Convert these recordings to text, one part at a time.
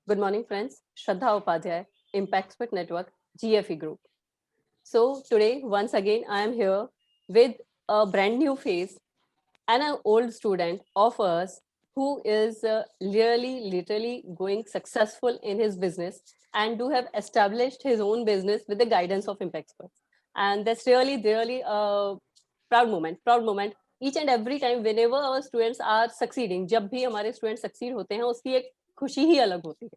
Good morning, friends. Shraddha Upadhyay, ImpactSpit Network, GFE Group. So, today, once again, I am here with a brand new face and an old student of us who is really, literally going successful in his business and do have established his own business with the guidance of ImpactSpit. And that's really a proud moment, proud moment. Each and every time, whenever our students are succeeding, जब भी हमारे students succeed होते हैं, उसकी एक खुशी ही अलग होती है.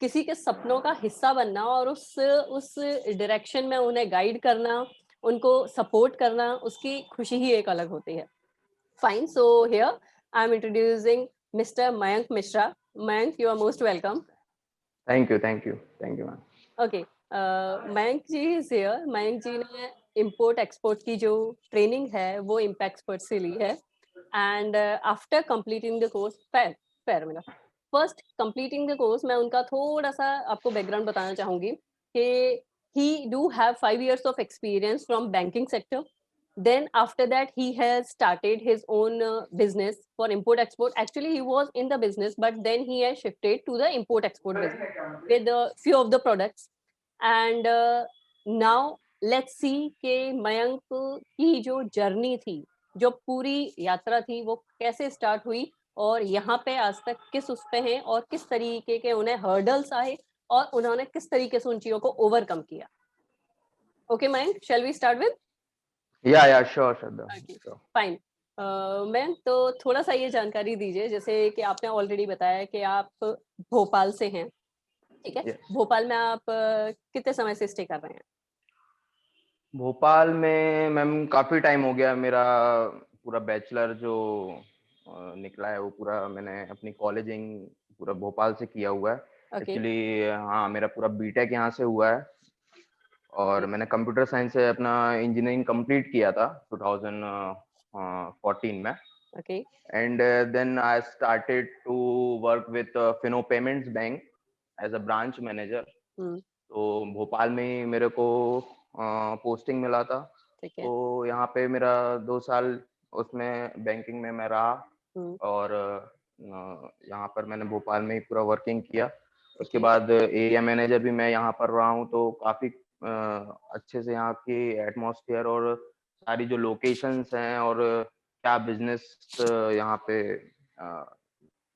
किसी के सपनों का हिस्सा बनना और उस डायरेक्शन में उन्हें गाइड करना, उनको सपोर्ट करना, उसकी खुशी ही एक अलग होती है. Fine. So here I am introducing Mr. Mayank Mishra. Mayank, you are most welcome. Thank you ma'am. Okay. Mayank ji is here. Mayank ji ने import export की जो ट्रेनिंग है वो इम्पैक्ट एक्सपर्ट से ली है. And after completing the course fire मेरा first completing the course मैं उनका थोड़ा सा आपको बैकग्राउंड बताना चाहूंगी कि he do have 5 years of experience from banking sector. Then after that he has started his own business for import export. Actually he was in the business but then he has shifted to the import export business with a few of the products. And now let's see कि मयंक की जो journey थी, जो पूरी यात्रा थी, वो कैसे स्टार्ट हुई और यहाँ पे आज तक किस उस पे हैं और किस तरीके के उन्हें हर्डल्स आए और उन्होंने किस तरीके से उन चीजों को ओवरकम किया. Okay Mayank, shall we start with? Yeah sure Shraddha, sure. Fine. Ma'am, तो थोड़ा सा ये जानकारी दीजिए, जैसे कि आपने ऑलरेडी बताया कि आप भोपाल से हैं, ठीक है? Yes. भोपाल में आप कितने समय से स्टे कर रहे हैं? भोपाल में मैम काफी टाइम हो गया। मेरा पूरा बैचलर जो निकला है वो पूरा मैंने अपनी कॉलेजिंग पूरा भोपाल से किया हुआ है। ओके. एक्चुअली हाँ, मेरा पूरा बीटेक यहाँ से हुआ है और मैंने कंप्यूटर साइंस से अपना इंजीनियरिंग कंप्लीट किया था 2014 में. Okay. And then I started to work with Fino Payments Bank as a branch manager. तो भोपाल में ही मेरे को पोस्टिंग मिला था. ठीक है. तो यहाँ पे मेरा 2 साल उसमें बैंकिंग में मैं रहा और यहाँ पर मैंने भोपाल में ही पूरा वर्किंग किया. उसके बाद एरिया मैनेजर भी मैं यहाँ पर रहा हूँ. तो काफी अच्छे से यहाँ की एटमॉस्फेयर और सारी जो लोकेशंस हैं और क्या बिजनेस यहाँ पे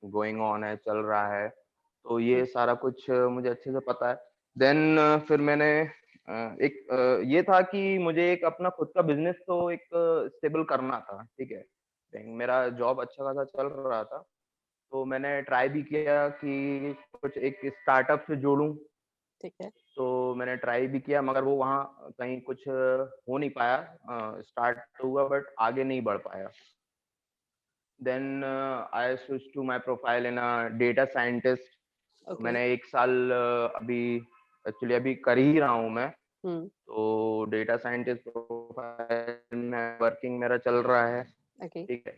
गोइंग ऑन है, चल रहा है, तो ये सारा कुछ मुझे अच्छे से पता है. देन फिर मैंने ये था कि मुझे एक अपना खुद का बिजनेस तो एक स्टेबल करना था, ठीक है. मेरा जॉब अच्छा खासा चल रहा था, तो मैंने ट्राई भी किया कि कुछ एक स्टार्टअप से जोड़ूं. ठीक है. तो मैंने ट्राई भी किया मगर वो वहाँ कहीं कुछ हो नहीं पाया. स्टार्ट हुआ बट आगे नहीं बढ़ पाया. Then I switch to my profile in a data scientist. मैंने 1 साल अभी कर ही रहा हूँ मैं. तो डेटा साइंटिस्ट प्रोफाइल में वर्किंग मेरा चल रहा है, ठीक है.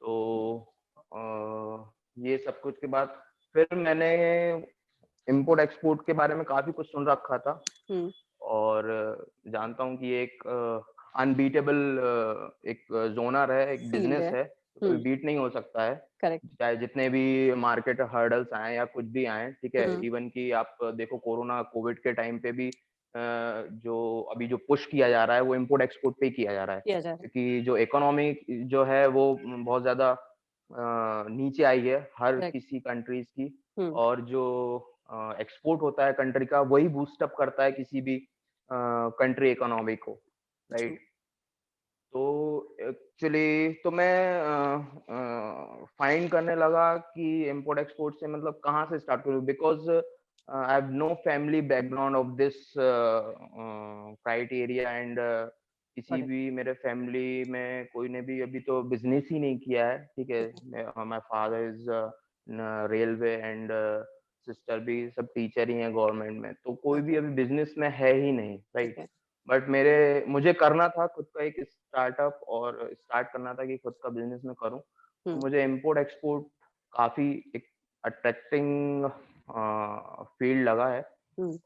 तो ये सब कुछ के बाद फिर मैंने इंपोर्ट एक्सपोर्ट के बारे में काफी कुछ सुन रखा था और जानता हूँ कि एक अनबीटेबल एक जोनर है, एक बिजनेस है, कोई बीट नहीं हो सकता है. करेक्ट. चाहे जितने भी मार्केट हर्डल्स आए या कुछ भी आए, ठीक है. इवन कि आप देखो कोरोना कोविड के टाइम पे भी जो अभी जो पुश किया जा रहा है वो इंपोर्ट एक्सपोर्ट पे किया जा रहा है, क्योंकि जो इकोनॉमी जो है वो बहुत ज्यादा नीचे आई है हर किसी कंट्रीज की. और जो एक्सपोर्ट होता है कंट्री का वही बूस्ट अप करता है किसी भी कंट्री इकोनॉमी को, राइट. तो एक्चुअली तो मैं फाइंड करने लगा कि इंपोर्ट एक्सपोर्ट से मतलब कहाँ से स्टार्ट करूँ, because I have no family background of this criteria. And किसी भी मेरे फैमिली में कोई ने भी अभी तो बिजनेस ही नहीं किया है, ठीक है. My father is railway and sister भी सब टीचर ही हैं गवर्नमेंट में. तो कोई भी अभी बिजनेस में है ही नहीं, राइट. बट मुझे करना था खुद का एक स्टार्टअप और स्टार्ट करना था कि खुद का बिजनेस में करूं. तो मुझे इंपोर्ट एक्सपोर्ट काफी एक अट्रैक्टिंग फील्ड लगा है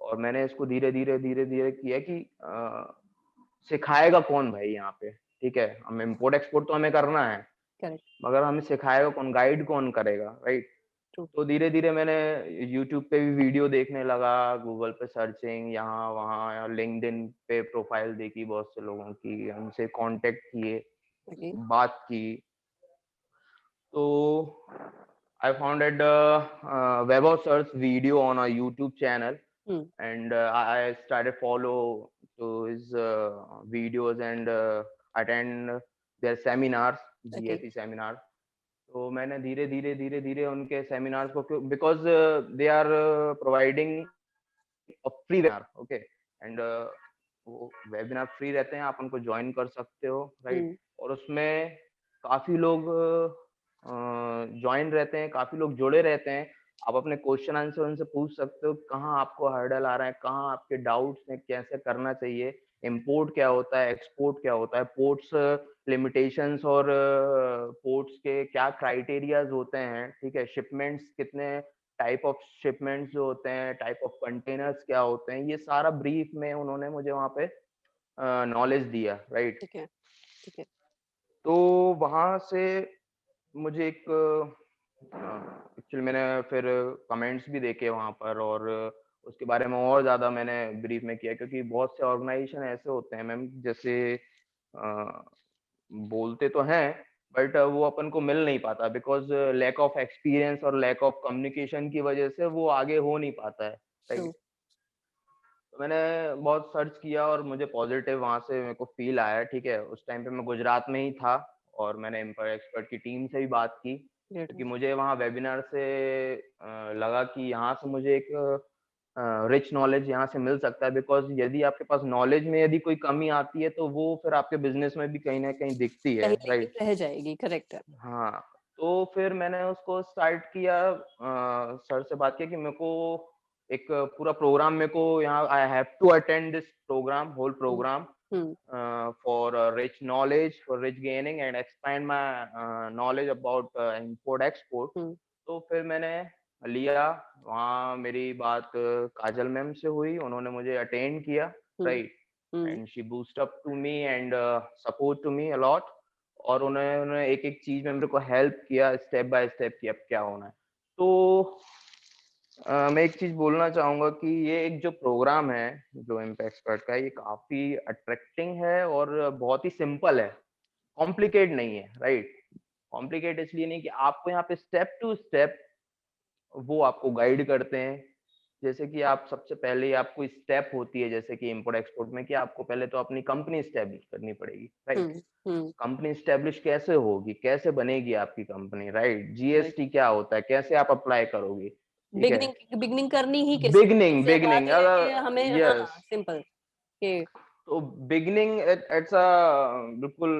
और मैंने इसको धीरे धीरे किया कि सिखाएगा कौन भाई यहाँ पे, ठीक है. हम इंपोर्ट एक्सपोर्ट तो हमें करना है, मगर हमें सिखाएगा कौन, गाइड कौन करेगा, राइट. True. तो धीरे धीरे मैंने यूट्यूब पे भी वीडियो देखने लगा, गूगल पे सर्चिंग यहाँ वहाँ, लिंक्डइन पे प्रोफाइल देखी बहुत से लोगों की, उनसे कांटेक्ट किए, Okay. बात की। तो I found Web of Search video on a YouTube channel, Hmm. and I started follow to his videos and attend their seminars, Okay. GSE seminars. तो मैंने धीरे धीरे उनके सेमिनार्स को, because they are providing a free webinar, okay, and वो webinar free रहते हैं, आप उनको ज्वाइन कर सकते हो, राइट। Hmm. और उसमें काफी लोग ज्वाइन रहते हैं, काफी लोग जुड़े रहते हैं। आप अपने क्वेश्चन आंसर उनसे पूछ सकते हो, कहाँ आपको हर्डल आ रहा है, कहाँ आपके डाउट्स हैं, कैसे करना चाहिए, इंपोर्ट क्या होता है, एक्सपोर्ट क्या होता है, पोर्ट्स लिमिटेशंस और पोर्ट्स के क्या क्राइटेरियाज होते हैं, ठीक है, शिपमेंट्स कितने टाइप ऑफ शिपमेंट्स जो होते हैं, टाइप ऑफ कंटेनर्स क्या होते हैं, ये सारा ब्रीफ में उन्होंने मुझे वहाँ पे नॉलेज दिया, राइट। ठीक है, ठीक है। तो वहाँ से मुझे एक एक्चुअली मैंने फिर कमेंट्स भी देखे वहाँ पर, और उसके बारे में और ज़्यादा मैंने ब्रीफ में किया, क्योंकि बहुत से ऑर्गेनाइजेशन ऐसे होते हैं मैम, जैसे बोलते तो हैं, बट वो अपन को मिल नहीं पाता, बिकॉज लैक ऑफ एक्सपीरियंस और लैक ऑफ कम्युनिकेशन की वजह से वो आगे हो नहीं पाता है, राइट। True. तो मैंने बहुत सर्च किया और मुझे पॉजिटिव वहाँ से मेरे को फील आया, ठीक है। उस टाइम पे मैं गुजरात में ही था, और मैंने एम्पायर एक्सपर्ट की टीम से भी बात की, Great. क्योंकि मुझे वहाँ वेबिनार से लगा कि यहाँ से मुझे एक रिच नॉलेज यहाँ से मिल सकता है, बिकॉज यदि आपके पास नॉलेज में यदि कोई कमी आती है तो वो फिर आपके बिजनेस में भी कहीं ना कहीं दिखती है, कहीं ना राइट। कहीं रह जाएगी, करेक्ट है। हाँ, तो फिर मैंने उसको स्टार्ट किया, सर से बात किया कि मेरे को एक पूरा प्रोग्राम, मेरे को यहाँ I have to attend this program, whole hmm, program, hmm, for rich knowledge, for rich gaining and expand my knowledge about import export। हम्म, तो फिर मैंने लिया, वहाँ मेरी बात काजल मैम से हुई, उन्होंने मुझे अटेंड किया, hmm, right, hmm. And she boost up to me and support to me a lot. और उन्होंने एक एक चीज में मेरे को हेल्प किया, स्टेप बाय स्टेप कि अब क्या होना है। तो मैं एक चीज बोलना चाहूंगा कि ये एक जो प्रोग्राम है, जो इम्पैक्ट एक्सपर्ट का, ये काफी अट्रैक्टिंग है और बहुत ही सिंपल है, कॉम्प्लिकेट नहीं है, राइट। कॉम्प्लिकेट इसलिए नहीं कि आपको यहाँ पे स्टेप टू स्टेप वो आपको गाइड करते हैं। जैसे कि आप सबसे पहले आपको स्टेप होती है, जैसे कि इम्पोर्ट एक्सपोर्ट में, कि आपको पहले तो अपनी कंपनी स्टेब्लिश करनी पड़ेगी, राइट। हम्म, हम्म। कंपनी स्टेब्लिश कैसे होगी, कैसे बनेगी आपकी कंपनी, राइट। राइट। जीएसटी क्या होता है, कैसे आप अप्लाई करोगे, ठीक है। बिगनिंग बिगनिंग करनी ही किससे, बिगनिंग से बात बिगनिंग ये है कि अगर, हमें, हाँ, यस, सिंपल कि तो बिगनिंग इट्स अ बिल्कुल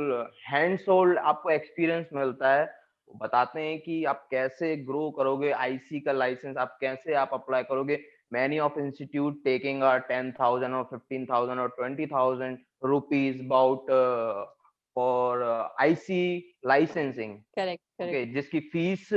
हैंड्स होल्ड, आपको एक्सपीरियंस मिलता है। वो बताते हैं कि आप कैसे ग्रो करोगे, आईसी का लाइसेंस आप कैसे आप अप्लाई करोगे। मैनी ऑफ इंस्टीट्यूट टेकिंग 10,000 और 15,000 और 20,000 rupees about for IC licensing, correct, correct. Okay, जिसकी फीस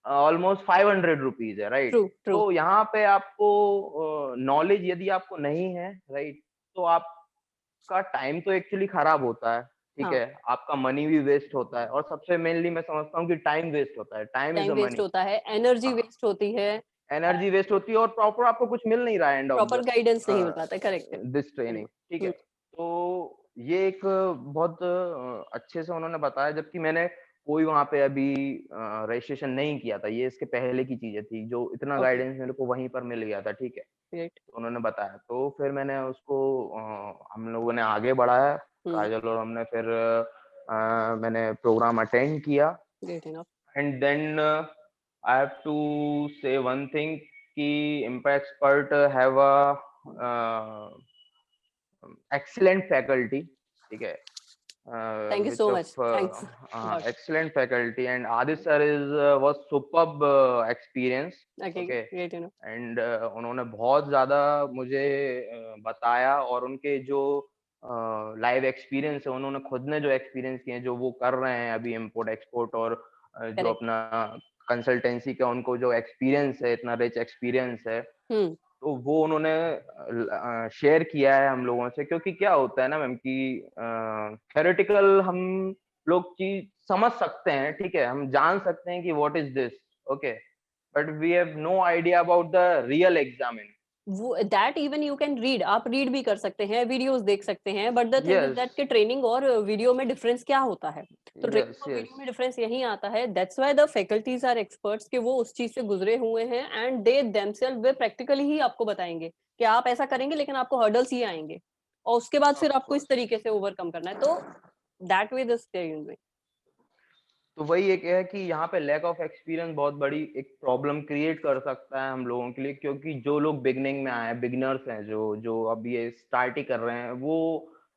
ऑलमोस्ट 500 रुपीज है, राइट। True, true. तो यहाँ पे आपको नॉलेज यदि आपको नहीं है, राइट, तो आपका टाइम तो एक्चुअली खराब होता है, ठीक हाँ, है, आपका मनी भी वेस्ट होता है, और सबसे मेनली मैं समझता हूँ कि टाइम वेस्ट होता है, time is time the waste money. होता है, एनर्जी हाँ, वेस्ट होती है, एनर्जी वेस्ट होती है, और प्रॉपर आपको कुछ मिल नहीं रहा है एंड ऑफ प्रॉपर गाइडेंस नहीं मिल पाता, करेक्ट है। दिस ट्रेनिंग, ठीक है। हुँ, तो ये एक बहुत अच्छे से उन्होंने बताया, जबकि मैंने कोई वहाँ पे अभी रजिस्ट्रेशन नहीं किया था, ये इसके पहले की चीजें थी, जो इतना ओके, गाइडेंस मेरे को वहीं पर मिल गया था, ठीक है। ग्रेट। तो उन्होंने बताया, तो फिर मैंने उसको हम लोगों ने आगे बढ़ाया, हुँ, काजल और हमने, फिर मैंने प्रोग्राम अटेंड किया। Great enough. And then I have to say one thing कि impact expert have a excellent faculty, ठीक है, thank you which so of much, thanks lot. excellent faculty, and Adi sir is was superb experience, okay, okay, great enough. and उन्होंने बहुत ज्यादा मुझे बताया, और उनके जो लाइव एक्सपीरियंस है, उन्होंने खुद ने जो एक्सपीरियंस किए हैं, जो वो कर रहे हैं अभी इम्पोर्ट एक्सपोर्ट, और जो करेक्ट। अपना कंसल्टेंसी का उनको जो एक्सपीरियंस है, इतना रिच एक्सपीरियंस है, हुँ, तो वो उन्होंने शेयर किया है हम लोगों से। क्योंकि क्या होता है ना मैम कि थ्योरेटिकल हम लोग चीज समझ सकते हैं, ठीक है, हम जान सकते हैं कि what is this, okay, but we have no idea about the real examine. वो that even you can read, आप रीड भी कर सकते हैं, वीडियोस देख सकते हैं, but the thing is Yes, that कि ट्रेनिंग और वीडियो में डिफरेंस क्या होता है? तो ट्रेनिंग yes, और yes. वीडियो में डिफरेंस यही आता है, that's why the faculties are experts कि वो उस चीज से गुजरे हुए हैं एंड दे देमसेल्फ वे प्रैक्टिकली ही आपको बताएंगे कि आप ऐसा करेंगे लेकिन आपको हर्डल्स ही आएंगे और उसके बाद फिर Of आपको इस course. तरीके से ओवरकम करना है। तो दैट वे दिस यूजिंग। तो वही एक है कि यहाँ पे लैक ऑफ एक्सपीरियंस बहुत बड़ी एक प्रॉब्लम क्रिएट कर सकता है हम लोगों के लिए, क्योंकि जो लोग बिगनिंग में आए हैं, बिगनर्स हैं, जो जो अभी ये स्टार्ट ही कर रहे हैं, वो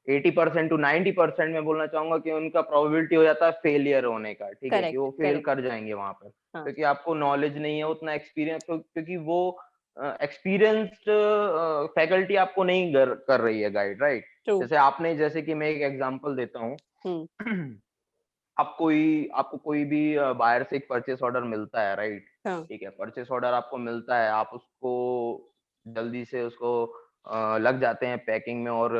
80% टू 90% में बोलना चाहूंगा कि उनका प्रोबेबिलिटी हो जाता है फेलियर होने का, ठीक है, कि करेक्ट वो फेल करेक्ट। कर जाएंगे वहां पर, हाँ क्योंकि आपको नॉलेज नहीं है उतना एक्सपीरियंस, क्योंकि वो एक्सपीरियंस्ड फैकल्टी आपको नहीं कर रही है गाइड, राइट। ट्रू। जैसे कि मैं एक एग्जांपल देता हूँ। हम्म। आपको कोई भी बाहर से एक परचेस ऑर्डर मिलता है, राइट। हाँ ठीक है, परचेस ऑर्डर आपको मिलता है, आप उसको जल्दी से उसको लग जाते हैं पैकिंग में और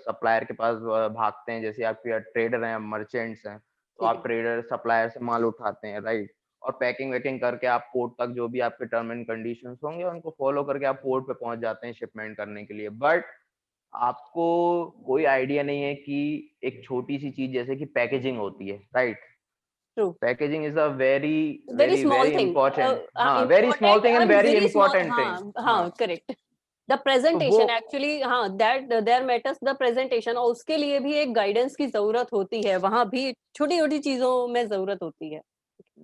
सप्लायर के पास भागते हैं, जैसे आपके ट्रेडर हैं, मर्चेंट्स हैं, तो ठीक आप है। ट्रेडर सप्लायर से माल उठाते हैं, राइट। और पैकिंग वैकिंग करके आप पोर्ट तक जो भी आपके टर्म एंड कंडीशंस होंगे उनको फॉलो करके आप पोर्ट पे पहुंच जाते हैं शिपमेंट करने के लिए। बट आपको कोई आइडिया नहीं है कि एक छोटी सी चीज जैसे कि पैकेजिंग होती है, right. True. Packaging is a very very very small very thing, important, हाँ, very small important thing and and very very small. Important thing. हाँ हाँ, हाँ करेक्ट। द तो वो प्रेजेंटेशन एक्चुअली, हाँ, that there matters the presentation, और उसके लिए भी एक गाइडेंस की जरूरत होती है, वहां भी छोटी छोटी चीजों में जरूरत होती है।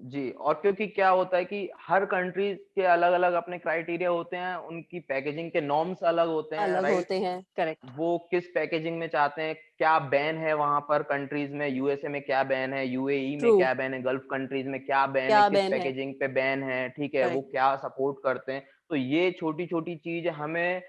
जी, और क्योंकि क्या होता है कि हर कंट्रीज के अलग अलग अपने क्राइटेरिया होते हैं, उनकी पैकेजिंग के नॉर्म्स अलग होते हैं, अलग राइट। होते हैं, करेक्ट। वो किस पैकेजिंग में चाहते हैं, क्या बैन है वहां पर कंट्रीज में, यूएसए में क्या बैन है, यूएई में ट्रू। क्या बैन है, गल्फ कंट्रीज में क्या बैन है, क्या किस बैन है? पैकेजिंग पे बैन है, ठीक है, वो करेक्ट क्या सपोर्ट करते हैं। तो ये छोटी छोटी चीज हमें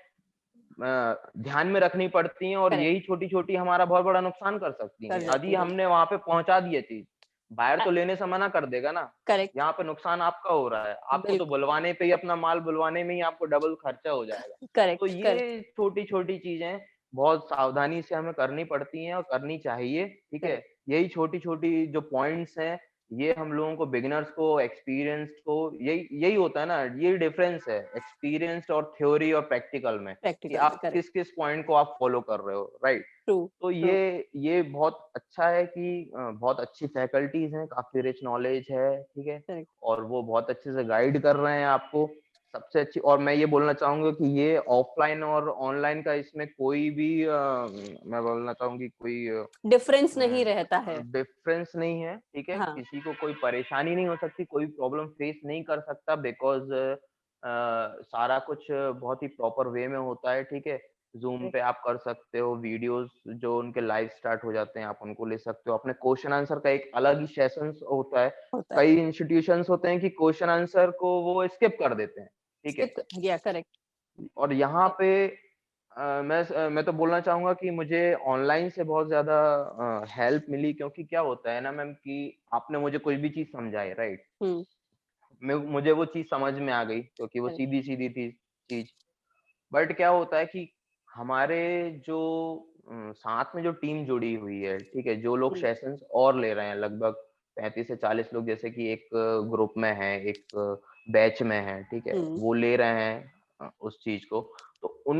ध्यान में रखनी पड़ती हैं, और करेक्ट यही छोटी छोटी हमारा बहुत बड़ा नुकसान कर सकती कर हैं जाती यदि है। हमने वहां पे पहुंचा दी है चीज। बाहर तो लेने से मना कर देगा ना, करेक्ट। यहाँ पे नुकसान आपका हो रहा है, आपको तो बिल्कुल। बुलवाने पे ही, अपना माल बुलवाने में ही आपको डबल खर्चा हो जाएगा। तो करेक्ट करेक्ट ये छोटी छोटी चीजें बहुत सावधानी से हमें करनी पड़ती हैं और करनी चाहिए, ठीक है। करेक्ट यही छोटी छोटी जो पॉइंट्स हैं, ये हम लोगों को, बिगिनर्स को, एक्सपीरियंस्ड को, यही यही होता है ना, ये डिफरेंस है एक्सपीरियंस्ड और थ्योरी और प्रैक्टिकल में, कि प्रैक्टिकल में। आप करेक्ट। किस किस पॉइंट को आप फॉलो कर रहे हो, राइट। ट्रू तो ट्रू। ये बहुत अच्छा है कि बहुत अच्छी फैकल्टीज हैं, काफी रिच नॉलेज है, ठीक है, करेक्ट। और वो बहुत अच्छे से गाइड कर रहे हैं आपको सबसे अच्छी। और मैं ये बोलना चाहूंगा कि ये ऑफलाइन और ऑनलाइन का इसमें कोई भी मैं बोलना चाहूंगी कोई डिफरेंस नहीं रहता है। डिफरेंस नहीं है, ठीक है। हाँ किसी को कोई परेशानी नहीं हो सकती, कोई प्रॉब्लम फेस नहीं कर सकता, बिकॉज सारा कुछ बहुत ही प्रॉपर वे में होता है, ठीक है। जूम पे आप कर सकते हो, वीडियोस जो उनके लाइव स्टार्ट हो जाते हैं आप उनको ले सकते हो, अपने क्वेश्चन आंसर का एक अलग ही सेशन होता है। होता है। कई इंस्टीट्यूशंस होते हैं कि क्वेश्चन आंसर को वो स्किप कर देते हैं, ठीक है। स्किप या करेक्ट। और यहाँ पे मैं तो बोलना चाहूंगा कि मुझे ऑनलाइन से बहुत ज्यादा हेल्प मिली, क्योंकि क्या होता है ना मैम कि आपने मुझे कोई भी चीज समझाई, राइट, हम्म। मुझे वो चीज समझ में आ गई क्योंकि वो करेक्ट। सीधी सीधी थी चीज। बट क्या होता है कि हमारे जो साथ में जो टीम जुड़ी हुई है, ठीक है, जो लोग हम्म। सेशंस और ले रहे हैं, लगभग 35 से 40 लोग, जैसे कि एक ग्रुप में है, एक बैच में है, ठीक है, हम्म। वो ले रहे हैं उस चीज को। तो उन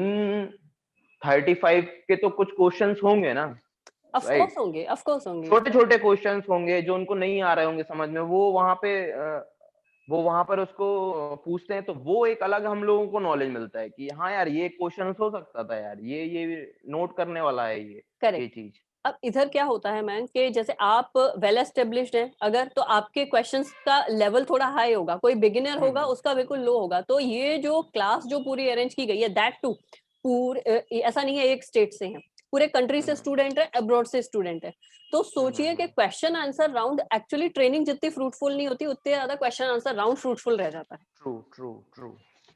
35 के तो कुछ क्वेश्चंस होंगे ना, ऑफ कोर्स राइट। होंगे, ऑफ कोर्स होंगे। छोटे छोटे क्वेश्चंस होंगे जो उनको नहीं आ रहे होंगे समझ में, वो वहां पर उसको पूछते हैं, तो वो एक अलग हम लोगों को नॉलेज मिलता है कि हाँ यार, ये क्वेश्चन हो सकता था यार, ये नोट करने वाला है ये करेक्ट। चीज। अब इधर क्या होता है मैम कि जैसे आप वेल एस्टेब्लिश्ड हैं अगर, तो आपके क्वेश्चंस का लेवल थोड़ा हाई होगा, कोई बिगिनर होगा हम्म उसका बिल्कुल लो होगा। तो ये जो क्लास जो पूरी अरेंज की गई है, दैट टू पूरे ऐसा नहीं है एक स्टेट से हैं, पूरे कंट्री से हम्म स्टूडेंट है, अब्रॉड से स्टूडेंट है। तो सोचिए कि question answer round, actually training जितनी फ्रूटफुल नहीं होती उतने ज्यादा क्वेश्चन आंसर राउंड फ्रूटफुल रह जाता है। True true true.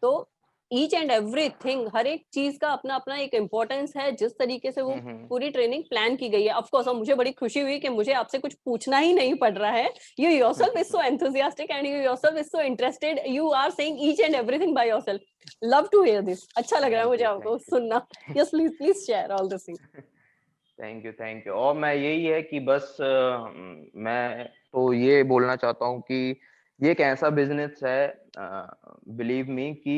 तो ईच एंड एवरीथिंग, हर एक चीज का अपना अपना एक इम्पोर्टेंस है, जिस तरीके से वो हम्म। पूरी ट्रेनिंग प्लान की गई है। ऑफ कोर्स मुझे बड़ी खुशी हुई कि मुझे आपसे कुछ पूछना ही नहीं पड़ रहा है। You yourself is so enthusiastic and you yourself is so interested, you are saying each and everything by yourself. Love to hear this, अच्छा लग रहा है मुझे आपको थैंक सुनना। You. Yes please please share all this thing. Thank you. और मैं यही है कि बस मैं तो ये बोलना चाहता हूँ कि ये एक ऐसा बिजनेस है, बिलीव मी कि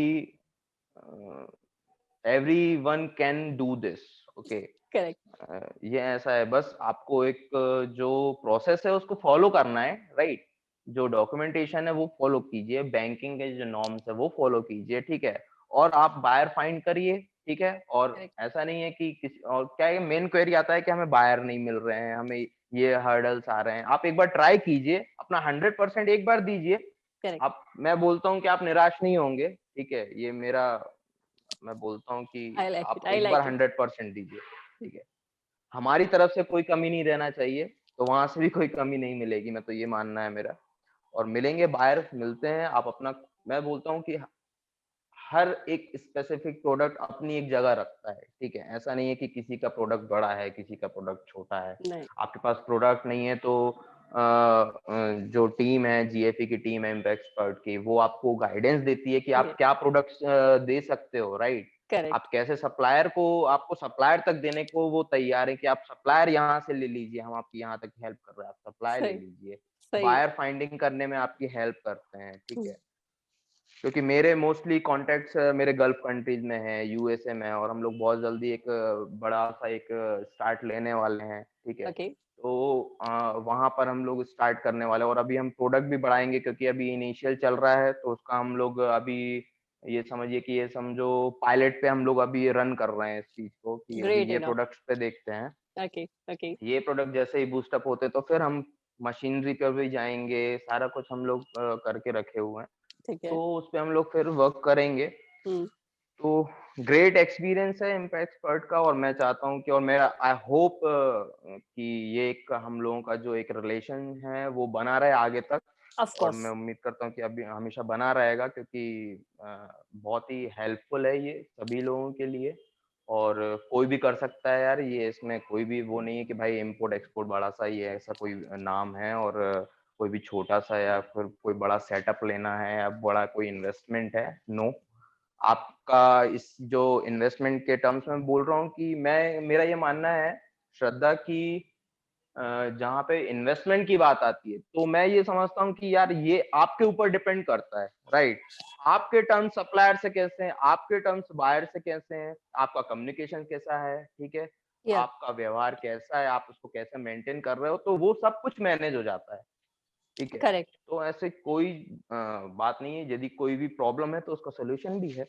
everyone can do this, okay. Correct. ये ऐसा है, बस आपको एक जो प्रोसेस है उसको फॉलो करना है, राइट। जो डॉक्यूमेंटेशन है वो फॉलो कीजिए, बैंकिंग के जो नॉर्म्स है वो फॉलो कीजिए, ठीक है। और आप बायर फाइंड करिए, ठीक है। और करेक्ट। ऐसा नहीं है कि किसी और क्या है, मेन क्वेरी आता है कि हमें बायर नहीं मिल रहे हैं, हमें ये हर्डल्स आ रहे हैं। आप एक बार ट्राई कीजिए, अपना 100% एक बार दीजिए। करेक्ट। आप मैं बोलता हूँ कि आप निराश नहीं होंगे, ठीक है। ये मेरा मैं बोलता हूँ कि आई लाइक आप इट, आई एक बार लाइक 100% दीजिए, ठीक है। हमारी तरफ से कोई कमी नहीं रहना चाहिए, तो वहां से भी कोई कमी नहीं मिलेगी, मैं तो ये मानना है मेरा। और मिलेंगे बायर, मिलते हैं। आप अपना मैं बोलता हूँ कि हर एक स्पेसिफिक प्रोडक्ट अपनी एक जगह रखता है, ठीक है। ऐसा नहीं है कि किसी का प्रोडक्ट बड़ा है, किसी का प्रोडक्ट छोटा है। नहीं। आपके पास प्रोडक्ट नहीं है तो जो टीम है, जीएफई की टीम है इम्पैक्ट एक्सपर्ट की, वो आपको गाइडेंस देती है कि आप जी। क्या प्रोडक्ट्स दे सकते हो, राइट। आप करेक्ट। कैसे सप्लायर को, आपको सप्लायर तक देने को वो तैयार है कि आप सप्लायर यहाँ से ले लीजिए, हम आपकी यहाँ तक हेल्प कर रहे हैं, आप सप्लायर ले सही। लीजिए। सही। बायर फाइंडिंग करने में आपकी हेल्प करते हैं, ठीक हम्म, है। क्योंकि मेरे मोस्टली कॉन्टैक्ट्स मेरे गल्फ कंट्रीज में है, यूएसए में है, और हम लोग बहुत जल्दी एक बड़ा सा एक स्टार्ट लेने वाले हैं, ठीक है। ओके। तो वहां पर हम लोग स्टार्ट करने वाले हैं, और अभी हम प्रोडक्ट भी बढ़ाएंगे, क्योंकि अभी इनिशियल चल रहा है। तो उसका हम लोग अभी ये समझिए कि ये समझो पायलट पे हम लोग अभी रन कर रहे हैं इस चीज को, कि अभी ग्रेट ये इनफ। प्रोडक्ट्स पे देखते हैं। ओके। ओके। ये प्रोडक्ट जैसे ही बूस्टअप होते तो फिर हम मशीनरी पे भी जाएंगे, सारा कुछ हम लोग करके रखे हुए हैं। ठीक है। तो उसपे हम लोग फिर वर्क करेंगे। हम्म। तो ग्रेट एक्सपीरियंस है इम्पैक्ट एक्सपर्ट का, और मैं चाहता हूँ कि, और मेरा आई होप कि ये एक हम लोगों का जो एक रिलेशन है वो बना रहे आगे तक। ऑफ और कोर्स। मैं उम्मीद करता हूँ कि अभी हमेशा बना रहेगा, क्योंकि बहुत ही हेल्पफुल है ये सभी लोगों के लिए। और कोई भी कर सकता है यार, ये इसमें कोई भी वो नहीं है कि भाई इम्पोर्ट एक्सपोर्ट बड़ा सा ही है, ऐसा कोई नाम है। और कोई भी छोटा सा या फिर कोई बड़ा सेटअप लेना है या बड़ा कोई इन्वेस्टमेंट है, नो। आपका इस जो इन्वेस्टमेंट के टर्म्स में बोल रहा हूँ कि मैं मेरा ये मानना है, श्रद्धा, कि जहाँ पे इन्वेस्टमेंट की बात आती है, तो मैं ये समझता हूँ कि यार ये आपके ऊपर डिपेंड करता है, राइट। आपके टर्म्स सप्लायर से कैसे हैं, आपके टर्म्स बायर से कैसे हैं, आपका कम्युनिकेशन कैसा है, ठीक है। या। आपका व्यवहार कैसा है, आप उसको कैसे मेंटेन कर रहे हो, तो वो सब कुछ मैनेज हो जाता है, ठीक है। करेक्ट। तो ऐसे कोई बात नहीं है, यदि कोई भी प्रॉब्लम है तो उसका सोल्यूशन भी है।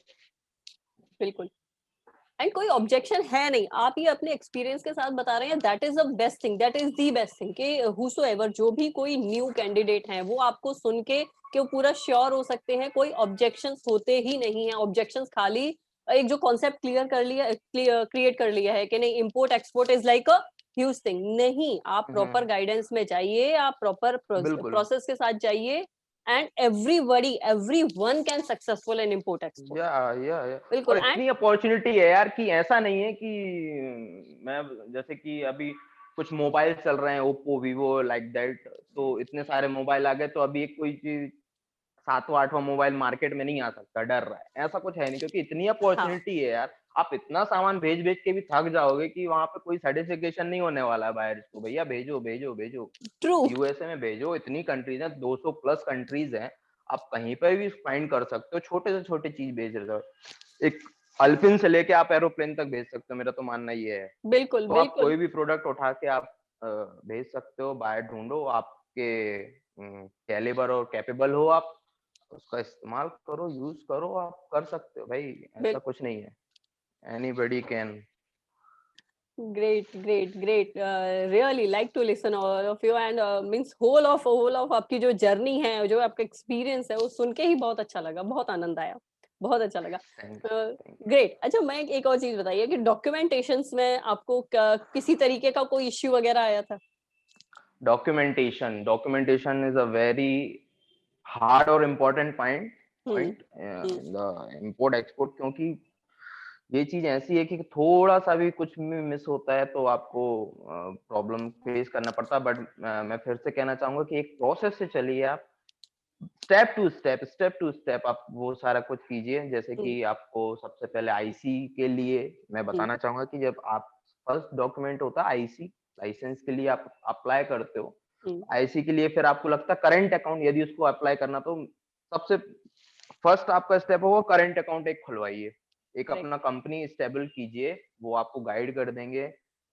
बिल्कुल। एंड कोई ऑब्जेक्शन है नहीं, आप ये अपने एक्सपीरियंस के साथ बता रहे हैं, that is the best thing, that is the best thing कि हुसोएवर जो भी कोई न्यू कैंडिडेट है वो आपको सुन के कि वो पूरा श्योर हो सकते हैं, कोई ऑब्जेक्शंस होते ही नहीं है। ऑब्जेक्शंस खाली एक जो कॉन्सेप्ट क्लियर कर लिया, क्रिएट कर लिया है कि नहीं import export is like a huge thing, नहीं। आप प्रॉपर गाइडेंस में जाइए, आप प्रॉपर बिल्कुल। प्रोसेस के साथ जाइए, and everyone can successful in import export. या और बिल्कुल। एंड इतनी अपॉर्चुनिटी है यार, कि ऐसा नहीं है कि मैं, जैसे कि अभी कुछ मोबाइल चल रहे हैं, ओप्पो, वीवो, लाइक दैट। तो इतने सारे मोबाइल आ गए, तो अभी एक कोई चीज सातवां आठवां मोबाइल मार्केट में नहीं आ सकता, डर रहा है, ऐसा कुछ है नहीं, क्योंकि इतनी हाँ। अपॉर्चुनिटी है यार। आप इतना सामान भेज भेज के भी थक जाओगे कि वहां पे कोई सर्टिफिकेशन नहीं होने वाला है बाहर को, भैया भेजो भेजो भेजो। ट्रू। यूएसए में भेजो, इतनी कंट्रीज है, 200 प्लस कंट्रीज हैं। आप कहीं पर भी फाइंड कर सकते हो, छोटे से छोटे चीज भेज रहे हो। एक अल्पिन से लेके आप एरोप्लेन तक भेज सकते हो, मेरा तो मानना ये है। बिल्कुल। तो आप बिल्कुल। कोई भी प्रोडक्ट उठा के आप भेज सकते हो, बाहर ढूंढो, आपके कैलिबर और कैपेबल हो आप, उसका इस्तेमाल करो, यूज करो, आप कर सकते हो भाई। ऐसा कुछ नहीं है, anybody can. Great, great, great. Really like to listen all of you and means whole of आपकी जो जर्नी है, जो आपका एक्सपीरियंस है, वो सुन के ही बहुत अच्छा लगा, बहुत आनंद आया, बहुत अच्छा लगा। Thank you. ग्रेट। अच्छा, मैं एक और चीज बताइए कि डॉक्यूमेंटेशंस में आपको किसी तरीके का कोई इश्यू वगैरह आया था? Documentation is a very hard और important hmm. Point hmm. In the import export, क्योंकि ये चीज ऐसी है कि थोड़ा सा भी कुछ भी मिस होता है तो आपको प्रॉब्लम फेस करना पड़ता है। बट मैं फिर से कहना चाहूंगा कि एक प्रोसेस से चलिए आप, स्टेप टू स्टेप आप वो सारा कुछ कीजिए। जैसे हम्म। कि आपको सबसे पहले आईसी के लिए मैं हम्म। बताना चाहूंगा कि जब आप फर्स्ट डॉक्यूमेंट होता है आईसी, लाइसेंस के लिए आप अप्लाई करते हो, आईसी के लिए फिर आपको लगता है करंट अकाउंट यदि उसको अप्लाई करना, तो सबसे फर्स्ट आपका स्टेप होगा करंट अकाउंट एक खुलवाइए, एक करेक्ट। अपना कंपनी स्टेबल कीजिए। वो आपको गाइड कर देंगे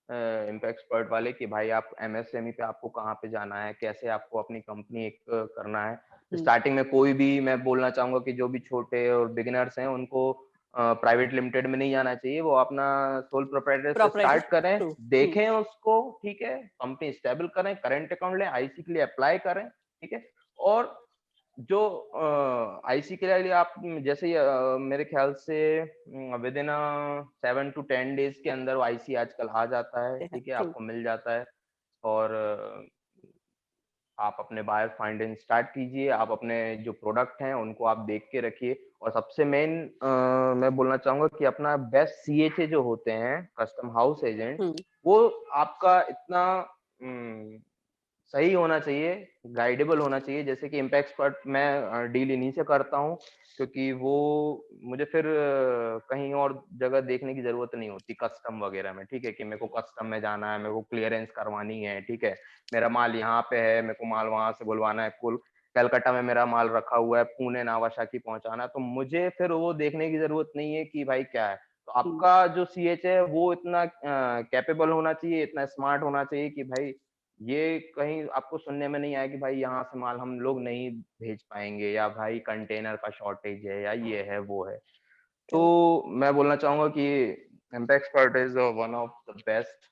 इम्पैक्ट एक्सपर्ट वाले कि भाई आप एमएसएमई पे आपको कहाँ पे जाना है, कैसे आपको अपनी कंपनी एक करना है। स्टार्टिंग में कोई भी, मैं बोलना चाहूंगा कि जो भी छोटे और बिगिनर्स हैं उनको प्राइवेट लिमिटेड में नहीं जाना चाहिए, वो अपना सोल प्रोप्राइटर से प्रोपराइटर। स्टार्ट करें, ट्रू। देखें उसको, ठीक है, कंपनी स्टेबल करें, करंट अकाउंट लें, आईसी के लिए अप्लाई करें, ठीक है। और जो आईसी के लिए आप जैसे ही मेरे ख्याल से विद इन 7 to 10 days के अंदर आईसी आजकल आ जाता है, ठीक है, ट्रू। आपको मिल जाता है। और आप अपने बायर फाइंडिंग स्टार्ट कीजिए, आप अपने जो प्रोडक्ट हैं उनको आप देख के रखिए। और सबसे मेन मैं बोलना चाहूंगा कि अपना बेस्ट सीएचए जो होते हैं, कस्टम हाउस एजेंट, वो आपका इतना सही होना चाहिए, गाइडेबल होना चाहिए। जैसे कि इम्पैक्ट एक्सपर्ट मैं डील इन्हीं से करता हूँ, क्योंकि वो मुझे फिर कहीं और जगह देखने की जरूरत नहीं होती कस्टम वगैरह में, ठीक है, कि मेरे को कस्टम में जाना है, मेरे को क्लियरेंस करवानी है, ठीक है, मेरा माल यहाँ पे है, मेरे को माल वहां से बुलवाना है, कुल कलकत्ता में मेरा माल रखा हुआ है, पुणे नावाशाकी पहुंचाना है, तो मुझे फिर वो देखने की जरूरत नहीं है कि भाई क्या है। तो आपका जो सीएच है वो इतना कैपेबल होना चाहिए, इतना स्मार्ट होना चाहिए कि भाई ये कहीं आपको सुनने में नहीं आया कि भाई यहाँ से माल हम लोग नहीं भेज पाएंगे, या भाई कंटेनर का शॉर्टेज है, या ये है वो है। तो मैं बोलना चाहूंगा कि impact expert is one of the best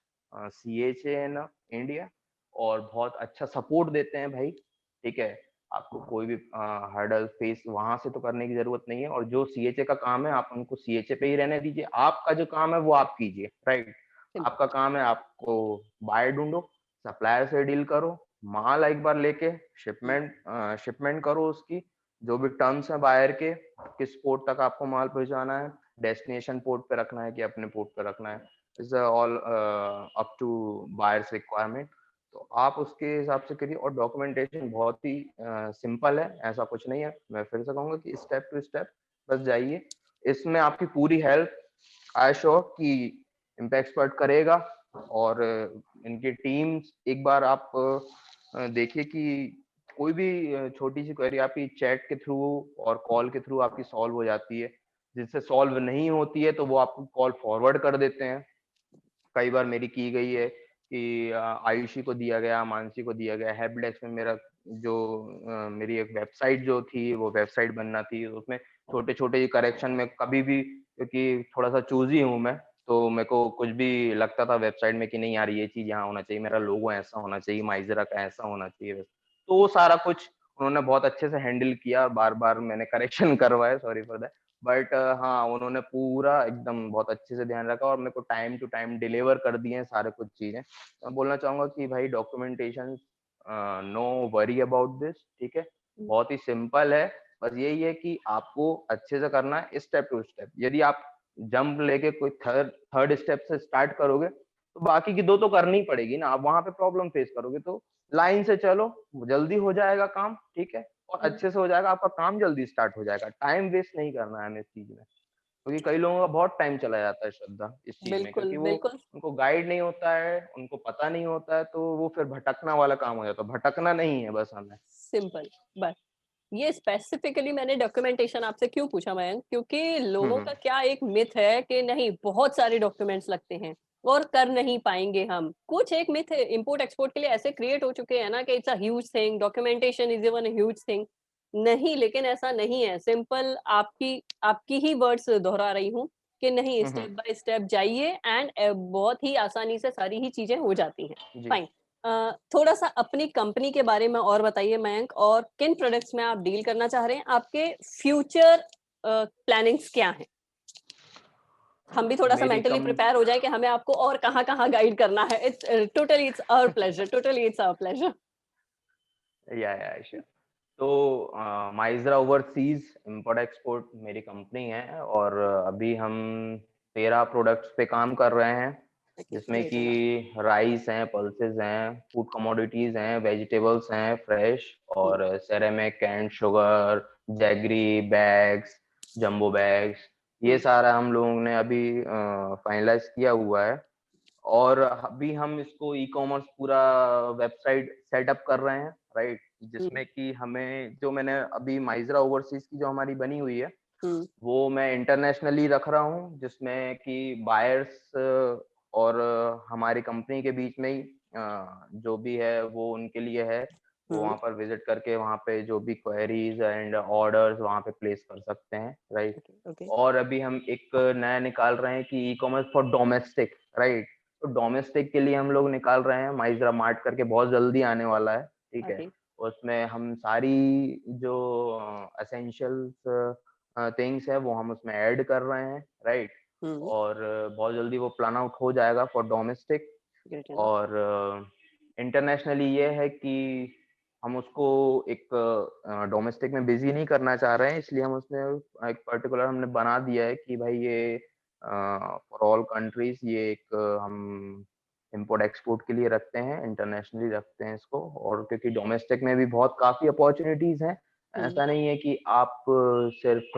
CHA in India, और बहुत अच्छा सपोर्ट देते हैं भाई, ठीक है। आपको कोई भी हर्डल फेस वहां से तो करने की जरूरत नहीं है, और जो सीएचए का काम है आप उनको सीएचए पे ही रहने दीजिए, आपका जो काम है वो आप कीजिए, राइट। आपका काम है आपको बायर ढूंढो, सप्लायर से डील करो, माल एक बार लेके शिपमेंट करो, उसकी जो भी टर्म्स है बायर के, किस पोर्ट तक आपको माल पहुंचाना है, डेस्टिनेशन पोर्ट पे रखना है कि अपने पोर्ट पे रखना है, is all up to buyers requirement. तो आप उसके हिसाब से करिए। और डॉक्यूमेंटेशन बहुत ही सिंपल है, ऐसा कुछ नहीं है। मैं फिर से कहूंगा कि स्टेप टू स्टेप बस जाइए, इसमें आपकी पूरी हेल्प आई श्योर कि इम्पैक्ट एक्सपर्ट करेगा। और इनकी टीम एक बार आप देखिए कि कोई भी छोटी सी क्वेरी आपकी चैट के थ्रू और कॉल के थ्रू आपकी सॉल्व हो जाती है, जिससे सॉल्व नहीं होती है तो वो आपको कॉल फॉरवर्ड कर देते हैं। कई बार मेरी की गई है कि आयुषी को दिया गया, मानसी को दिया गया, हेल्प डेस्क में मेरा जो मेरी एक वेबसाइट जो थी वो वेबसाइट बनना थी, उसमें छोटे छोटे करेक्शन में कभी भी, क्योंकि थोड़ा सा चूजी हूँ मैं, तो मेरे को कुछ भी लगता था वेबसाइट में कि नहीं यार ये चीज यहाँ होना चाहिए, मेरा लोगो ऐसा होना चाहिए, माइजरा का ऐसा होना चाहिए, तो वो सारा कुछ उन्होंने बहुत अच्छे से हैंडल किया, बार बार मैंने करेक्शन करवाया, सॉरी फॉर दैट। बट हाँ, उन्होंने पूरा एकदम बहुत अच्छे से ध्यान रखा, और मेरे को टाइम टू टाइम डिलीवर कर दिए सारे कुछ चीजें। मैं बोलना चाहूंगा कि भाई documentation, no worry about this, ठीक है, बहुत ही सिंपल है। बस यही है कि आपको अच्छे से करना है स्टेप टू स्टेप। यदि आप जंप लेके कोई थर्ड स्टेप से स्टार्ट करोगे तो बाकी की दो तो करनी पड़ेगी ना, आप वहां पे प्रॉब्लम फेस करोगे। तो लाइन से चलो, जल्दी हो जाएगा काम, ठीक है, और अच्छे से हो जाएगा, आपका काम जल्दी स्टार्ट हो जाएगा। टाइम वेस्ट नहीं करना है हमें इस चीज में, क्योंकि कई लोगों का बहुत टाइम चला जाता है श्रद्धा इस चीज में, बिल्कुल क्योंकि वो बिल्कुल। उनको गाइड नहीं होता है, उनको पता नहीं होता है, तो वो फिर भटकना वाला काम हो जाता है। भटकना नहीं है बस हमें। सिंपल। बस ये स्पेसिफिकली मैंने डॉक्यूमेंटेशन आपसे क्यों पूछा मयंक, क्योंकि लोगों का क्या एक मिथ है कि नहीं बहुत सारे डॉक्यूमेंट्स लगते हैं और कर नहीं पाएंगे हम। कुछ एक मिथ इंपोर्ट एक्सपोर्ट के लिए ऐसे क्रिएट हो चुके हैं ना कि it's a huge thing, documentation is even a huge thing. नहीं, लेकिन ऐसा नहीं है। सिंपल आपकी आपकी ही वर्ड्स दोहरा रही हूँ कि नहीं, स्टेप बाय स्टेप जाइए एंड बहुत ही आसानी से सारी ही चीजें हो जाती हैं। जी। फाइन। थोड़ा सा अपनी कंपनी के बारे में और बताइए मयंक, और किन प्रोडक्ट्स में आप डील करना चाह रहे हैं, आपके फ्यूचर प्लानिंग्स क्या हैं? हम भी थोड़ा सा मेरी मेंटली कम प्रिपेयर हो जाए कि हमें आपको और कहाँ-कहाँ गाइड करना है। It's our pleasure, totally it's our pleasure. Yeah sure. तो माइजरा ओवरसीज इंपोर्ट एक्सपोर्ट मेरी कंपनी है, और अभी हम 13 प्रोडक्ट्स पे काम कर रहे हैं, जिसमें कि राइस हैं, पल्सेस हैं, फूड कमोडिटीज हैं, वेजिटेबल्स हैं फ्रेश, और ceramic canned sugar, jaggery bags, jumbo bags, ये सारा हम लोगों ने अभी फाइनलाइज किया हुआ है। और अभी हम इसको ई कॉमर्स पूरा वेबसाइट सेटअप कर रहे हैं, राइट, जिसमें कि हमें जो मैंने अभी माइजरा ओवरसीज की जो हमारी बनी हुई है वो मैं इंटरनेशनली रख रहा हूँ, जिसमें कि बायर्स और हमारी कंपनी के बीच में ही जो भी है वो उनके लिए है, वो वहाँ पर विजिट करके वहाँ पे जो भी क्वेरीज एंड ऑर्डर्स वहाँ पे प्लेस कर सकते हैं, राइट। और अभी हम एक नया निकाल रहे हैं कि e commerce for domestic, right, तो डोमेस्टिक के लिए हम लोग निकाल रहे हैं माइजरा मार्ट करके, बहुत जल्दी आने वाला है, ठीक है। उसमें हम सारी जो एसेंशियल्स थिंग्स है वो हम उसमें ऐड कर रहे हैं, राइट। और बहुत जल्दी वो प्लान आउट हो जाएगा फॉर डोमेस्टिक। और इंटरनेशनली ये है कि हम उसको एक डोमेस्टिक में बिजी नहीं करना चाह रहे हैं, इसलिए हम उसमें एक पर्टिकुलर हमने बना दिया है कि भाई ये फॉर ऑल कंट्रीज ये एक हम इंपोर्ट एक्सपोर्ट के लिए रखते हैं, इंटरनेशनली रखते हैं इसको। और क्योंकि डोमेस्टिक में भी बहुत काफी अपॉर्चुनिटीज हैं, ऐसा नहीं है कि आप सिर्फ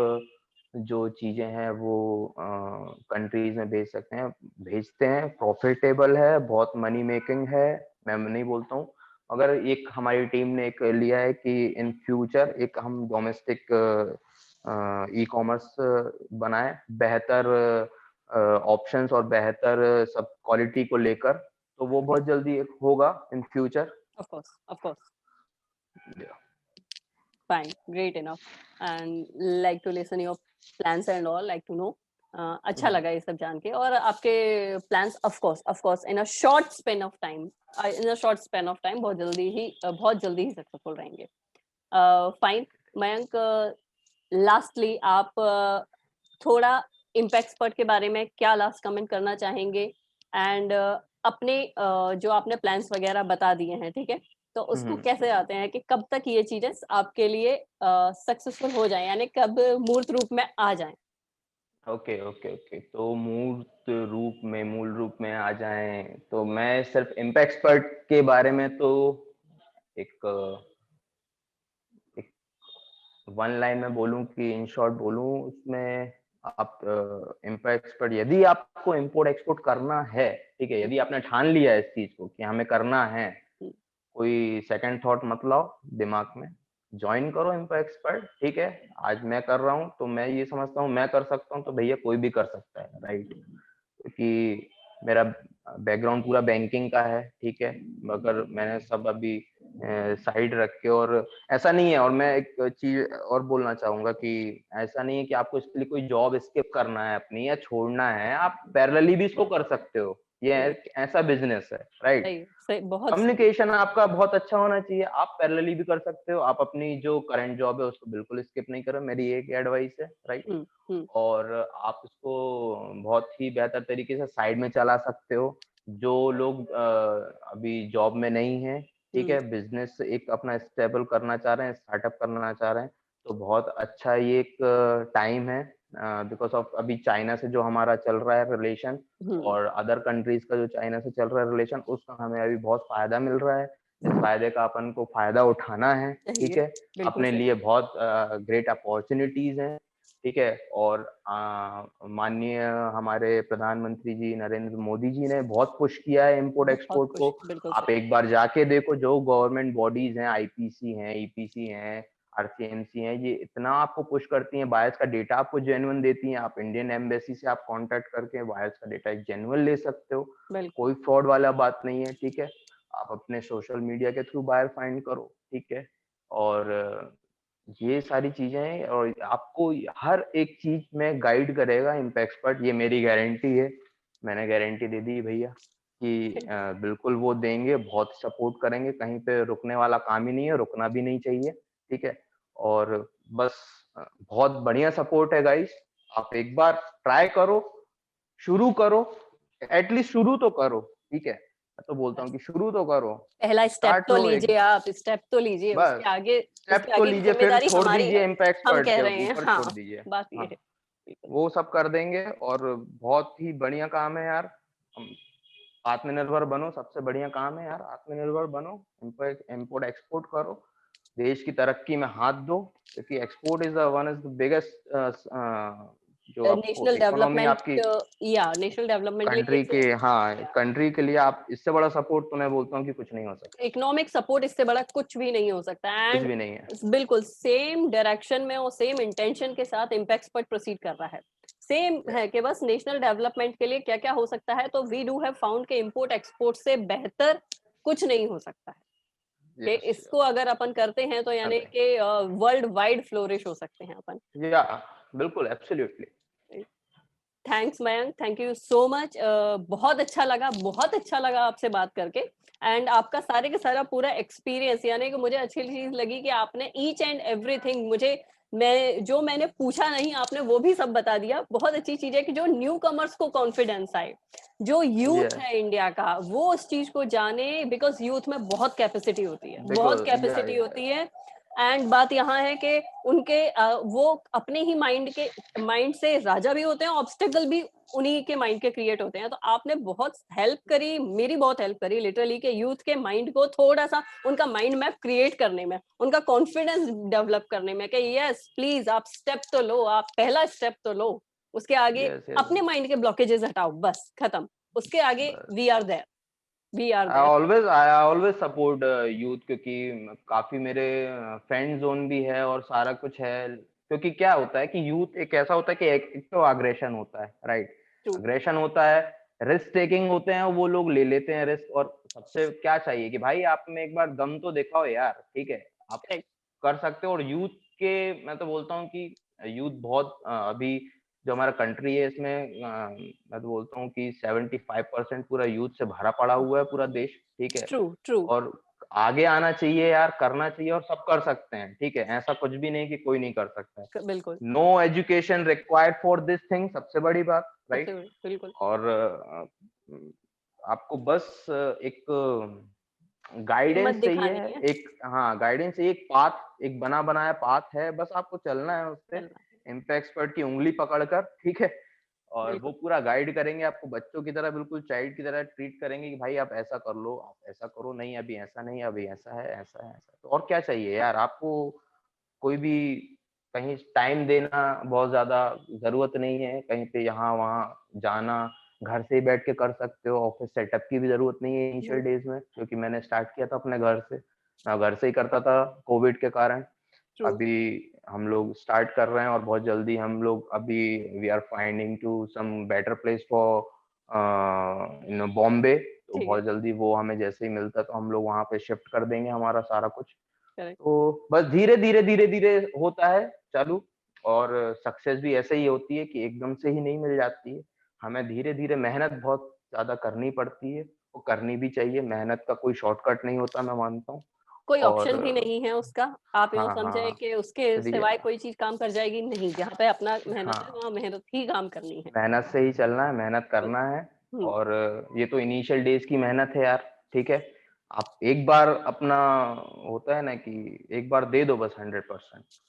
जो चीजें हैं वो कंट्रीज में भेज सकते हैं, भेजते हैं, प्रॉफिटेबल है, बहुत मनी मेकिंग है, मैं नहीं बोलता हूँ। अगर एक हमारी टीम ने एक लिया है कि इन फ्यूचर एक हम डोमेस्टिक ई कॉमर्स बनाए, बेहतर ऑप्शंस और बेहतर सब क्वालिटी को लेकर, तो वो बहुत जल्दी होगा in future. Of course. Fine, great enough. And like to listen your plans and all, like to know. अच्छा लगा ये सब जान के। और आपके plans of course in a short span of time, बहुत जल्दी ही सक्सेसफुल रहेंगे। फाइन मयंक, लास्टली आप थोड़ा इम्पैक्ट एक्सपर्ट के बारे में क्या लास्ट कमेंट करना चाहेंगे? एंड अपने जो आपने प्लान्स वगैरह बता दिए हैं, ठीक है, तो उसको कैसे आते हैं कि कब तक ये चीजें आपके लिए सक्सेसफुल हो जाएं, यानी कब मूर्त रूप में आ जाएं? ओके, तो मूल रूप में आ जाएं, तो मैं सिर्फ इम्पैक्ट एक्सपर्ट के बारे में तो एक वन लाइन में बोलूं कि इन शॉर्ट बोलूं, उसमें आप इम्पोर्ट एक्सपोर्ट, यदि आपको इम्पोर्ट एक्सपोर्ट करना है, ठीक है, यदि आपने ठान लिया है इस चीज को कि हमें करना है, कोई सेकंड थॉट मत लाओ दिमाग में, ज्वाइन करो इम्पोर्ट एक्सपर्ट, ठीक है। आज मैं कर रहा हूँ तो मैं ये समझता हूँ मैं कर सकता हूँ, तो भैया कोई भी कर सकता है, राइट। क्योंकि मेरा बैकग्राउंड पूरा बैंकिंग का है, ठीक है, मगर मैंने सब अभी साइड रख के, और ऐसा नहीं है, और मैं एक चीज और बोलना चाहूंगा कि ऐसा नहीं है कि आपको इसके लिए कोई जॉब स्किप करना है अपनी या छोड़ना है, आप पैरेलली भी इसको कर सकते हो, ये ऐसा बिजनेस है, राइट। सही, बहुत कम्युनिकेशन आपका बहुत अच्छा होना चाहिए, आप पैरेलली भी कर सकते हो, आप अपनी जो करंट जॉब है उसको बिल्कुल स्किप नहीं करो, मेरी एक एडवाइस है, राइट। और आप इसको बहुत ही बेहतर तरीके से साइड में चला सकते हो। जो लोग अभी जॉब में नहीं है, ठीक है, बिजनेस एक अपना स्टेबल करना चाह रहे हैं, स्टार्टअप करना चाह रहे हैं, तो बहुत अच्छा ये एक टाइम है, बिकॉज ऑफ अभी चाइना से जो हमारा चल रहा है रिलेशन, और अदर कंट्रीज का जो चाइना से चल रहा है रिलेशन, उसका हमें अभी बहुत फायदा मिल रहा है। इस फायदे का अपन को फायदा उठाना है, ठीक है, अपने लिए बहुत ग्रेट अपॉर्चुनिटीज हैं, ठीक है। और माननीय हमारे प्रधानमंत्री जी नरेंद्र मोदी जी ने बहुत पुश किया है इंपोर्ट एक्सपोर्ट को। आप एक बार जाके देखो, जो गवर्नमेंट बॉडीज हैं, आईपीसी हैं, ईपीसी हैं, आरसीएमसी हैं, ये इतना आपको पुश करती हैं, बायर्स का डेटा आपको जेन्युइन देती हैं, आप इंडियन एम्बेसी से आप कांटेक्ट करके बायर्स का डेटा जेन्युइन ले सकते हो, कोई फ्रॉड वाला बात नहीं है, ठीक है। आप अपने सोशल मीडिया के थ्रू बायर फाइंड करो, ठीक है। और ये सारी चीजें हैं, और आपको हर एक चीज में गाइड करेगा इम्पैक्ट एक्सपर्ट, ये मेरी गारंटी है, मैंने गारंटी दे दी भैया कि बिल्कुल वो देंगे, बहुत सपोर्ट करेंगे, कहीं पे रुकने वाला काम ही नहीं है, रुकना भी नहीं चाहिए, ठीक है। और बस बहुत बढ़िया सपोर्ट है गाइस, आप एक बार ट्राई करो, शुरू करो, एटलीस्ट शुरू तो करो, ठीक है। तो बोलता हूँ कि शुरू तो करो, पहला स्टेप तो लीजिए, आप स्टेप तो लीजिए, बस स्टेप तो आगे लीजिए, फिर जिम्मेदारी छोड़ हमारी दीजिए है, इम्पैक्ट हम एक्सपर्ट कह के रहे हैं, ऊपर, हाँ, छोड़ दीजिए, बात ये हाँ, है। वो सब कर देंगे, और बहुत ही बढ़िया काम है यार। आत्मनिर्भर बनो, सबसे बढ़िया काम है यार, आत्मनिर्भर बनो, इम्पोर्ट एक्सपोर्ट करो, देश की तरक्की में हाथ दो, क्योंकि export is one is the biggest जो आपको नेशनल इकोनॉमी डेवलपमेंट, आपकी या नेशनल डेवलपमेंट में कंट्री के, हाँ, कंट्री के लिए आप इससे बड़ा सपोर्ट तो मैं बोलता हूँ कि कुछ नहीं हो सकता, इकोनॉमिक सपोर्ट इससे बड़ा कुछ भी नहीं हो सकता। कुछ एंड भी नहीं है। बिल्कुल सेम डायरेक्शन में और सेम इंटेंशन के साथ इम्पैक्ट एक्सपर्ट प्रोसीड कर रहा है। सेम है कि बस नेशनल डेवलपमेंट के लिए क्या क्या हो सकता है, तो वी डू हैव फाउंड के इम्पोर्ट एक्सपोर्ट से बेहतर कुछ नहीं हो सकता है कि यस, इसको अगर अपन करते हैं तो यानी अरे, कि वर्ल्ड वाइड फ्लोरिश हो सकते हैं अपन। या बिल्कुल, absolutely. Thanks Mayank, thank you so much. बहुत अच्छा लगा आपसे बात करके। एंड आपका सारे का सारा पूरा एक्सपीरियंस, यानी कि मुझे अच्छी चीज लगी कि आपने ईच एंड एवरीथिंग मुझे, मैंने पूछा नहीं आपने वो भी सब बता दिया। बहुत अच्छी चीज है कि जो न्यू कमर्स को कॉन्फिडेंस आए, जो यूथ यस, है इंडिया का वो उस चीज को जाने, बिकॉज यूथ में बहुत कैपेसिटी होती है, बहुत बिकॉज़ कैपेसिटी होती है। एंड बात यहाँ है कि उनके वो अपने ही माइंड से राजा भी होते हैं, ऑब्स्टेकल भी उन्हीं के माइंड के क्रिएट होते हैं। तो आपने बहुत हेल्प करी, मेरी बहुत हेल्प करी लिटरली, के यूथ के माइंड को थोड़ा सा उनका माइंड मैप क्रिएट करने में, उनका कॉन्फिडेंस डेवलप करने में, कि यस प्लीज आप स्टेप तो लो, आप पहला स्टेप तो लो, उसके आगे यस, यस, अपने माइंड के ब्लॉकेजेस हटाओ, बस खत्म, उसके आगे बस। We are there, we are there. I always support youth, क्योंकि काफी मेरे फ्रेंड जोन भी है और सारा कुछ है। क्योंकि क्या होता है कि यूथ एक ऐसा होता है कि एक तो अग्रेशन होता है, राइट, ट्रू, अग्रेशन होता है, रिस्क टेकिंग होते हैं, वो लोग ले लेते हैं रिस्क। और सबसे क्या चाहिए कि भाई आप में एक बार दम तो दिखाओ यार, ठीक है, आप करेक्ट, कर सकते हो। और यूथ के, मैं तो बोलता हूँ कि यूथ बहुत अभी जो हमारा कंट्री है इसमें मैं तो बोलता हूँ कि 75% पूरा यूथ से भरा पड़ा हुआ है पूरा देश, ठीक है। ट्रू, ट्रू, और आगे आना चाहिए यार, करना चाहिए, और सब कर सकते हैं, ठीक है, ऐसा कुछ भी नहीं कि कोई नहीं कर सकता है। बिल्कुल, no education required for this thing, सबसे बड़ी बात, सबसे राइट। बिल्कुल और आपको बस एक हिम्मत गाइडेंस चाहिए दिखानी है, है, एक, हाँ, गाइडेंस चाहिए, एक पाथ, एक बना बनाया पाथ है, बस आपको चलना है उस पे, चलना है, इम्पैक्ट एक्सपर्ट की उंगली पकड़कर, ठीक है। और वो बिल्कुल। पूरा गाइड करेंगे आपको, बच्चों की तरह, बिल्कुल चाइल्ड की तरह ट्रीट करेंगे कि भाई आप ऐसा कर लो, आप ऐसा करो, नहीं अभी ऐसा नहीं, अभी ऐसा है, ऐसा है, ऐसा। तो और क्या चाहिए यार आपको? कोई भी कहीं टाइम देना बहुत ज्यादा जरूरत नहीं है, कहीं पे यहाँ वहाँ जाना, घर से ही बैठ के कर सकते हो। ऑफिस सेटअप की भी जरूरत नहीं है इनिशियल डेज में, क्योंकि मैंने स्टार्ट किया था अपने घर से, मैं घर से ही करता था कोविड के कारण। ट्रू, अभी हम लोग स्टार्ट कर रहे हैं और बहुत जल्दी हम लोग अभी we are finding to some better place for Bombay. तो ठीक है, बहुत जल्दी वो हमें जैसे ही मिलता है तो हम लोग वहाँ पे शिफ्ट कर देंगे हमारा सारा कुछ। करेक्ट। तो बस धीरे धीरे धीरे धीरे होता है चालू। और सक्सेस भी ऐसे ही होती है कि एकदम से ही नहीं मिल जाती है, हमें धीरे धीरे मेहनत बहुत ज्यादा करनी पड़ती है, वो करनी भी चाहिए, मेहनत का कोई शॉर्टकट नहीं होता, मैं मानता हूँ। कोई और ऑप्शन भी नहीं है उसका, आप यूँ हाँ, समझे हाँ, कि उसके चलिए, सिवाय कोई चीज़ काम कर जाएगी नहीं, जहाँ पे अपना मेहनत है, हाँ, वहाँ मेहनत ही काम करनी है। मेहनत से ही चलना है, मेहनत बिल करना है। हुँ, और ये तो इनिशियल डेज की मेहनत है यार, ठीक है। आप एक बार अपना, होता है ना कि एक बार दे दो बस 100%।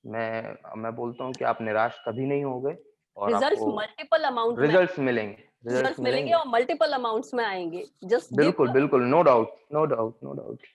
मैं बोलता हूँ कि आप निराश कभी नहीं होगे, और रिज़ल्ट्स आपको मल्टीपल अमाउंट में रिजल्ट्स मिलेंगे, रिजल्ट्स रिज़ल्ट्स मिलेंगे मिलेंगे। और मल्टीपल अमाउंट्स में आएँगे। जस्ट बिल्कुल, गिव बिल्कुल, no doubt, no doubt, no doubt.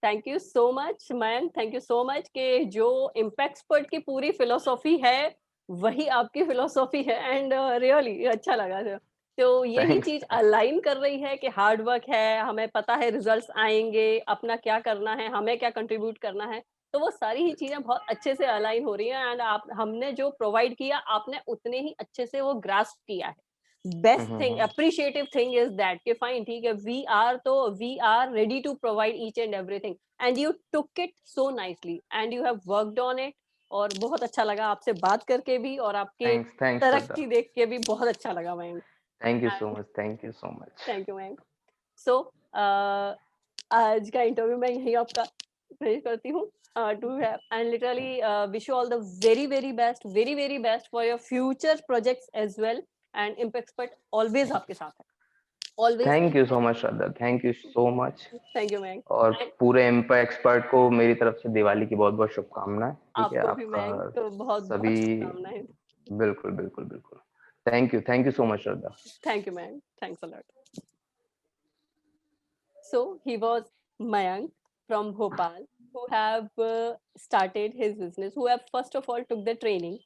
Thank you so much ma'am, thank you so much कि जो इम्पैक्ट एक्सपर्ट की पूरी फिलॉसफी है वही आपकी फिलॉसफी है। एंड रियली अच्छा लगा था। तो यही थैंक्स, चीज थैंक्स। अलाइन कर रही है कि हार्ड वर्क है, हमें पता है रिजल्ट्स आएंगे, अपना क्या करना है, हमें क्या कंट्रीब्यूट करना है, तो वो सारी ही चीजें बहुत अच्छे से अलाइन हो रही हैं। एंड आप हमने जो प्रोवाइड किया आपने उतने ही अच्छे से वो ग्रास्प किया है। Hmm, best hmm, thing, hmm. Appreciative thing is that कि फाइन ठीक है, we are ready to provide each and everything, and you took it so nicely and you have worked on it. और बहुत अच्छा लगा आपसे बात करके भी, और आपके थैंक्स, थैंक्स श्रद्धा। तरक्की देख के भी बहुत अच्छा लगा ma'am. Thank you so and much, thank you so much. Thank you ma'am. So आज का इंटरव्यू मैं यही आपका फिनिश करती हूँ। To have and literally wish you all the very very best for your future projects as well. And impact expert always आपके साथ है, always. Thank you so much Shraddha, thank you so much. Thank you ma'am. और पूरे impact expert को मेरी तरफ से दिवाली की बहुत-बहुत शुभकामनाएँ, ठीक है? आपको भी आपका मैम तो बहुत बहुत सभी, शुभकामनाएं। बिल्कुल, बिल्कुल, बिल्कुल। Thank you so much Shraddha. Thank you ma'am, thanks a lot. So he was Mayank from Bhopal, who have started his business, who have first of all took the training.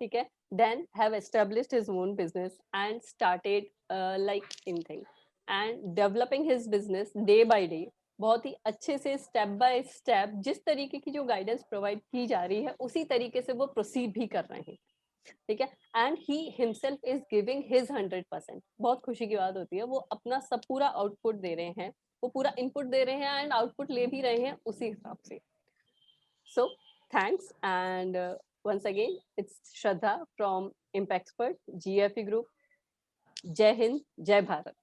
ठीक है, then have established his own business and started like in thing and developing his business day by day, बहुत ही अच्छे से step by step जिस तरीके की जो guidance provide की जा रही है उसी तरीके से वो प्रोसीड भी कर रहे हैं, ठीक है, and he himself is giving his 100%। बहुत खुशी की बात होती है, वो अपना सब पूरा आउटपुट दे रहे हैं, वो पूरा इनपुट दे रहे हैं एंड आउटपुट ले भी रहे हैं उसी हिसाब से। So thanks and once again it's Shraddha from Impexpert GFE Group. जय हिंद, जय भारत।